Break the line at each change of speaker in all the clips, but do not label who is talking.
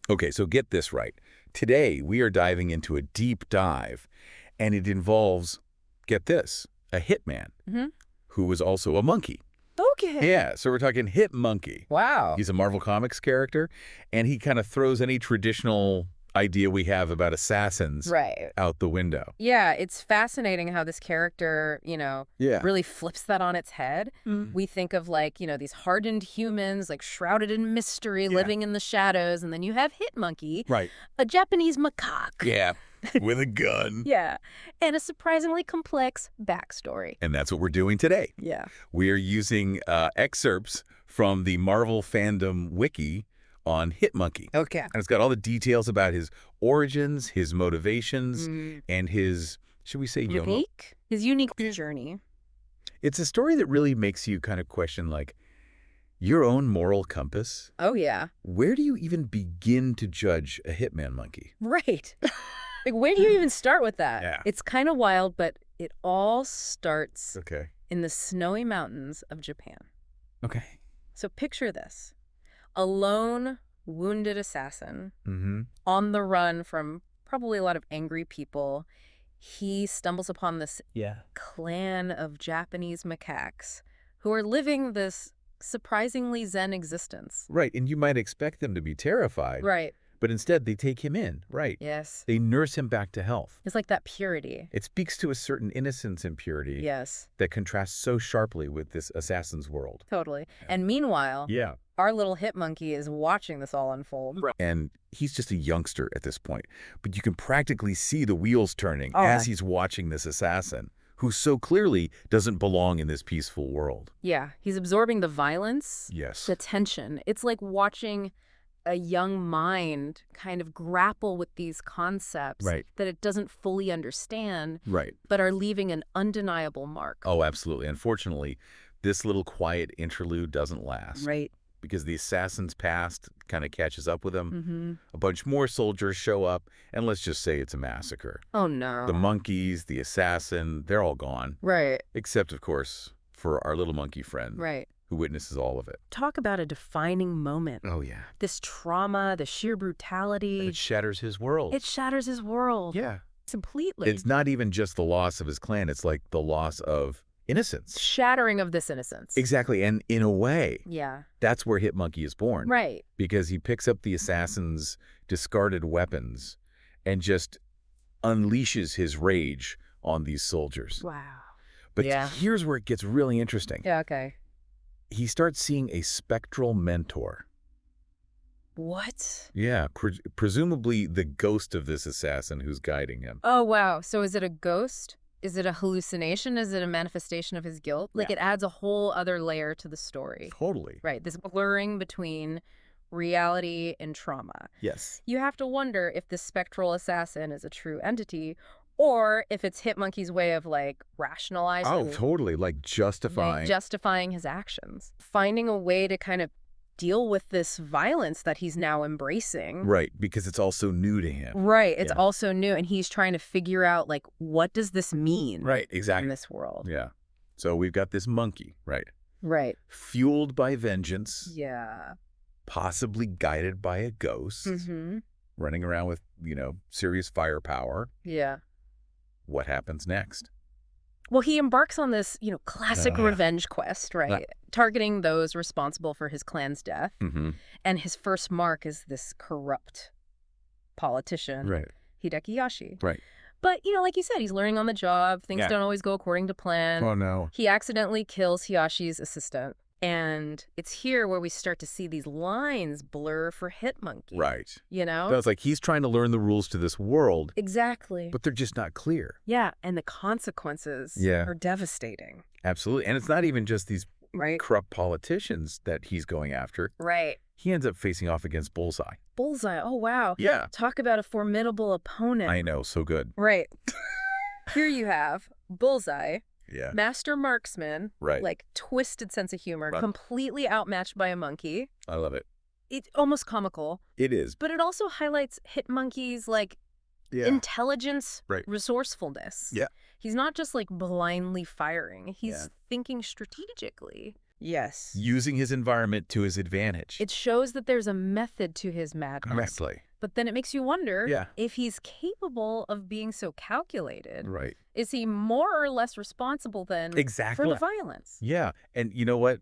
Okay, so get this right. Today, we are diving into a deep dive, and it involves, get this, a hitman who was also a monkey.
Okay.
Yeah, so we're talking Hit Monkey.
Wow.
He's a Marvel Comics character, and he kind of throws any traditional idea we have about assassins out the window.
Yeah, it's fascinating how this character, really flips that on its head. We think of these hardened humans, shrouded in mystery, living in the shadows, and then you have Hit Monkey, a Japanese macaque.
Yeah, with a gun.
Yeah, and a surprisingly complex backstory.
And that's what we're doing today.
Yeah.
We are using excerpts from the Marvel Fandom Wiki on Hit Monkey.
Okay.
And it's got all the details about his origins, his motivations, and his, should we say,
his unique journey.
It's a story that really makes you kind of question, your own moral compass.
Oh, yeah.
Where do you even begin to judge a hitman monkey?
Right. Where do you even start with that?
Yeah.
It's kind of wild, but it all starts
Okay.
in the snowy mountains of Japan.
Okay.
So picture this. A lone, wounded assassin on the run from probably a lot of angry people. He stumbles upon this clan of Japanese macaques who are living this surprisingly zen existence.
Right, and you might expect them to be terrified.
Right.
But instead, they take him in, right?
Yes.
They nurse him back to health.
It's like that purity.
It speaks to a certain innocence and purity
Yes.
that contrasts so sharply with this assassin's world.
Totally. And meanwhile, our little Hit Monkey is watching this all unfold.
Right. And he's just a youngster at this point. But you can practically see the wheels turning as he's watching this assassin, who so clearly doesn't belong in this peaceful world.
Yeah. He's absorbing the violence,
Yes.
the tension. It's like watching a young mind kind of grapple with these concepts that it doesn't fully understand, but are leaving an undeniable mark.
Oh, absolutely. Unfortunately, this little quiet interlude doesn't last.
Right.
Because the assassin's past kind of catches up with him. A bunch more soldiers show up, and let's just say it's a massacre.
Oh, no.
The monkeys, the assassin, they're all gone.
Right.
Except, of course, for our little monkey friend.
Right.
Who witnesses all of it.
Talk about a defining moment.
Oh, yeah.
This trauma, the sheer brutality.
It shatters his world.
It shatters his world.
Yeah.
Completely.
It's not even just the loss of his clan. It's like the loss of innocence.
Shattering of this innocence.
Exactly. And in a way, that's where Hit Monkey is born.
Right.
Because he picks up the assassin's discarded weapons and just unleashes his rage on these soldiers.
Wow.
But here's where it gets really interesting.
Yeah, okay.
He starts seeing a spectral mentor.
What?
Yeah, presumably the ghost of this assassin who's guiding him.
Oh, wow. So is it a ghost? Is it a hallucination? Is it a manifestation of his guilt? It adds a whole other layer to the story.
Totally.
Right. This blurring between reality and trauma.
Yes.
You have to wonder if this spectral assassin is a true entity or if it's Hit Monkey's way of rationalizing.
Oh, totally. Justifying
his actions. Finding a way to kind of deal with this violence that he's now embracing.
Right, because it's also new to him.
Right, it's also new, and he's trying to figure out, what does this mean?
Right, exactly.
In this world.
Yeah. So we've got this monkey, right?
Right.
Fueled by vengeance.
Yeah.
Possibly guided by a ghost. Running around with, serious firepower.
Yeah.
What happens next?
Well, he embarks on this, classic revenge quest, right? Targeting those responsible for his clan's death. And his first mark is this corrupt politician, Hideaki.
Right.
But, like you said, he's learning on the job. Things don't always go according to plan.
Oh, no.
He accidentally kills Hayashi's assistant. And it's here where we start to see these lines blur for Hit Monkey.
Right.
So
it's like he's trying to learn the rules to this world.
Exactly.
But they're just not clear.
Yeah, and the consequences are devastating.
Absolutely. And it's not even just these corrupt politicians that he's going after.
Right.
He ends up facing off against Bullseye.
Bullseye. Oh, wow.
Yeah.
Talk about a formidable opponent.
I know. So good.
Right. Here you have Bullseye.
Yeah.
Master marksman.
Right.
Twisted sense of humor. Completely outmatched by a monkey.
I love it.
It's almost comical.
It is.
But it also highlights Hit Monkey's, intelligence, resourcefulness.
Yeah.
He's not just, blindly firing. He's thinking strategically. Yes.
Using his environment to his advantage.
It shows that there's a method to his madness.
Correctly.
But then it makes you wonder
Yeah.
if he's capable of being so calculated.
Right.
Is he more or less responsible then
Exactly.
for the violence?
Yeah. And you know what?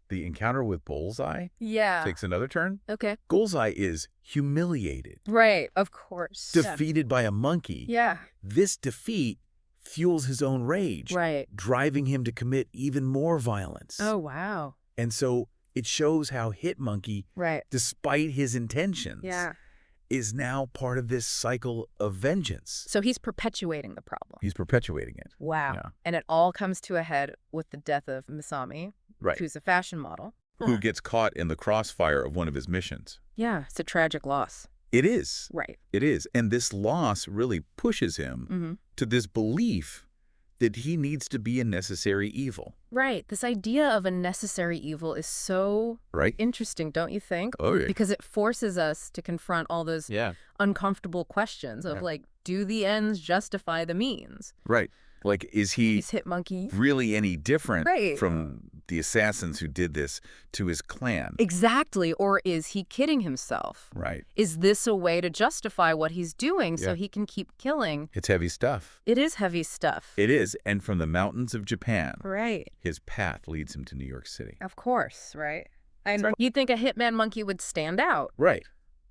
The encounter with Bullseye takes another turn.
Okay.
Bullseye is humiliated.
Right. Of course.
Defeated by a monkey.
Yeah.
This defeat fuels his own rage.
Right.
Driving him to commit even more violence.
Oh, wow.
And so it shows how Hitmonkey, despite his intentions, is now part of this cycle of vengeance.
So he's perpetuating the problem.
He's perpetuating it.
Wow.
Yeah.
And it all comes to a head with the death of Masami, who's a fashion model.
Who gets caught in the crossfire of one of his missions.
Yeah, it's a tragic loss.
It is.
Right.
It is. And this loss really pushes him to this belief that he needs to be a necessary evil.
Right. This idea of a necessary evil is so interesting, don't you think?
Oh, yeah.
Because it forces us to confront all those uncomfortable questions of like, do the ends justify the means?
Right. Like, is he
Hitmonkey
really any different from the assassins who did this to his clan?
Exactly. Or is he kidding himself?
Right.
Is this a way to justify what he's doing so he can keep killing?
It's heavy stuff.
It is heavy stuff.
It is. And from the mountains of Japan,
right,
his path leads him to New York City.
Of course, right? And you'd think a hitman monkey would stand out.
Right.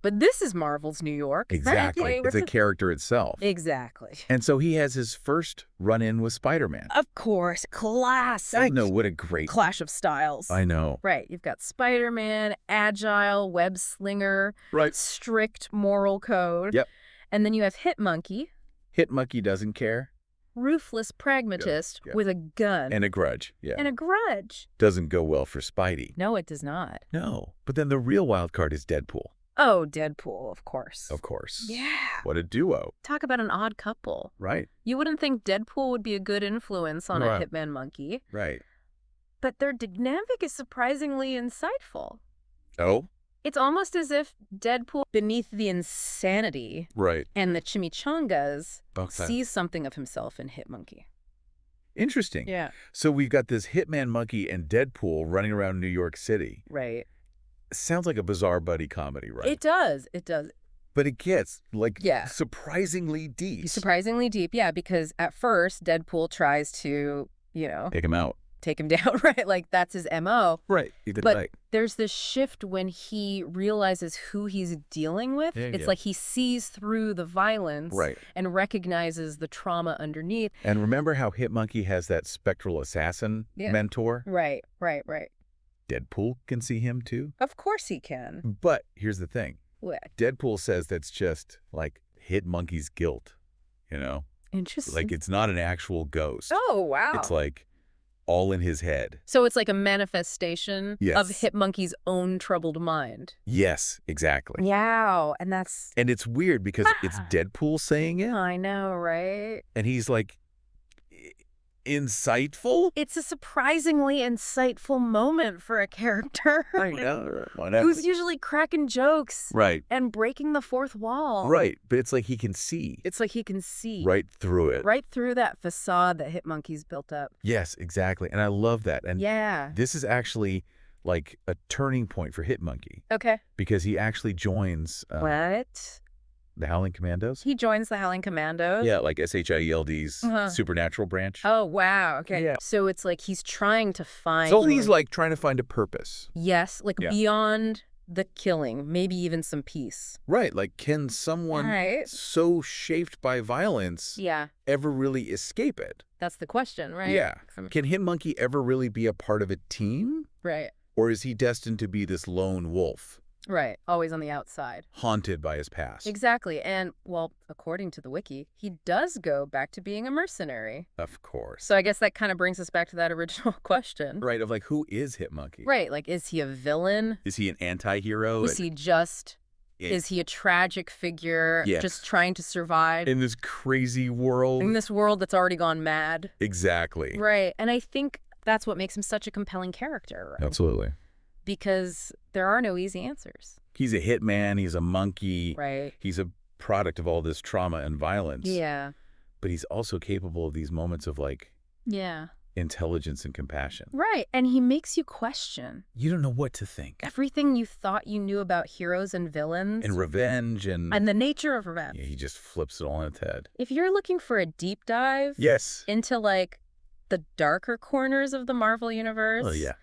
But this is Marvel's New York.
Exactly. It's a character itself.
Exactly.
And so he has his first run-in with Spider-Man.
Of course. Classic.
I know, what a great
clash of styles.
I know.
Right. You've got Spider-Man, agile, web slinger, strict moral code.
Yep.
And then you have Hitmonkey.
Hitmonkey doesn't care.
Ruthless pragmatist with a gun.
And a grudge. Yeah.
And a grudge.
Doesn't go well for Spidey.
No, it does not.
No. But then the real wild card is Deadpool.
Oh, Deadpool, of course.
Of course.
Yeah.
What a duo.
Talk about an odd couple.
Right.
You wouldn't think Deadpool would be a good influence on a hitman monkey.
Right.
But their dynamic is surprisingly insightful.
Oh?
It's almost as if Deadpool, beneath the insanity and the chimichangas, sees something of himself in Hitmonkey.
Interesting.
Yeah.
So we've got this hitman monkey and Deadpool running around New York City.
Right.
Sounds like a bizarre buddy comedy, right?
It does. It does.
But it gets, like, surprisingly deep.
Surprisingly deep, yeah, because at first, Deadpool tries to, you know...
Take him out.
Take him down, right? Like, that's his M.O.
Right.
But there's this shift when he realizes who he's dealing with. It's like he sees through the violence and recognizes the trauma underneath.
And remember how Hitmonkey has that spectral assassin mentor?
Right, right, right.
Deadpool can see him too?
Of course he can.
But here's the thing.
What?
Deadpool says that's just like Hitmonkey's guilt, you know?
Interesting.
Like it's not an actual ghost.
Oh, wow.
It's like all in his head.
So it's like a manifestation of Hitmonkey's own troubled mind.
Yes, exactly.
Wow. And that's...
And it's weird because it's Deadpool saying it.
I know, right?
And he's like... insightful?
It's a surprisingly insightful moment for a character.
I know.
Who's usually cracking jokes.
Right.
And breaking the fourth wall.
Right. But it's like he can see.
It's like he can see.
Right through it.
Right through that facade that Hitmonkey's built up.
Yes, exactly. And I love that. And this is actually like a turning point for Hitmonkey.
Okay.
Because he actually joins...
what?
The Howling Commandos?
He joins the Howling Commandos?
Yeah, like SHIELD's supernatural branch.
Oh, wow. Okay. Yeah. So it's like he's trying to find...
So he's like trying to find a purpose.
Yes, like beyond the killing, maybe even some peace.
Right. Like can someone so shaped by violence ever really escape it?
That's the question, right?
Yeah. Can Hitmonkey ever really be a part of a team?
Right.
Or is he destined to be this lone wolf?
Right. Always on the outside.
Haunted by his past.
Exactly. And, well, according to the wiki, he does go back to being a mercenary.
Of course.
So I guess that kind of brings us back to that original question.
Right. Of like, who is Hitmonkey?
Right. Like, is he a villain?
Is he an anti-hero?
Is he just... Is he a tragic figure just trying to survive?
In this crazy world.
In this world that's already gone mad.
Exactly.
Right. And I think that's what makes him such a compelling character. Right?
Absolutely.
Because there are no easy answers.
He's a hitman. He's a monkey.
Right.
He's a product of all this trauma and violence.
Yeah.
But he's also capable of these moments of like...
Yeah.
intelligence and compassion.
Right, and he makes you question.
You don't know what to think.
Everything you thought you knew about heroes and villains.
And revenge and
the nature of revenge.
Yeah, he just flips it all on its head.
If you're looking for a deep dive into, like, the darker corners of the Marvel Universe,
Oh, yeah.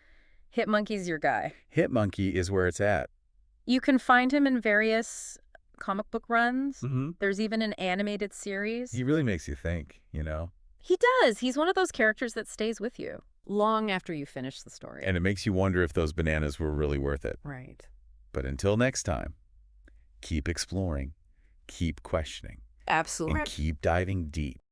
Hitmonkey's your guy.
Hitmonkey is where it's at.
You can find him in various comic book runs.
Mm-hmm.
There's even an animated series.
He really makes you think, you know?
He does. He's one of those characters that stays with you long after you finish the story.
And it makes you wonder if those bananas were really worth it.
Right.
But until next time, keep exploring, keep questioning.
Absolutely.
And keep diving deep.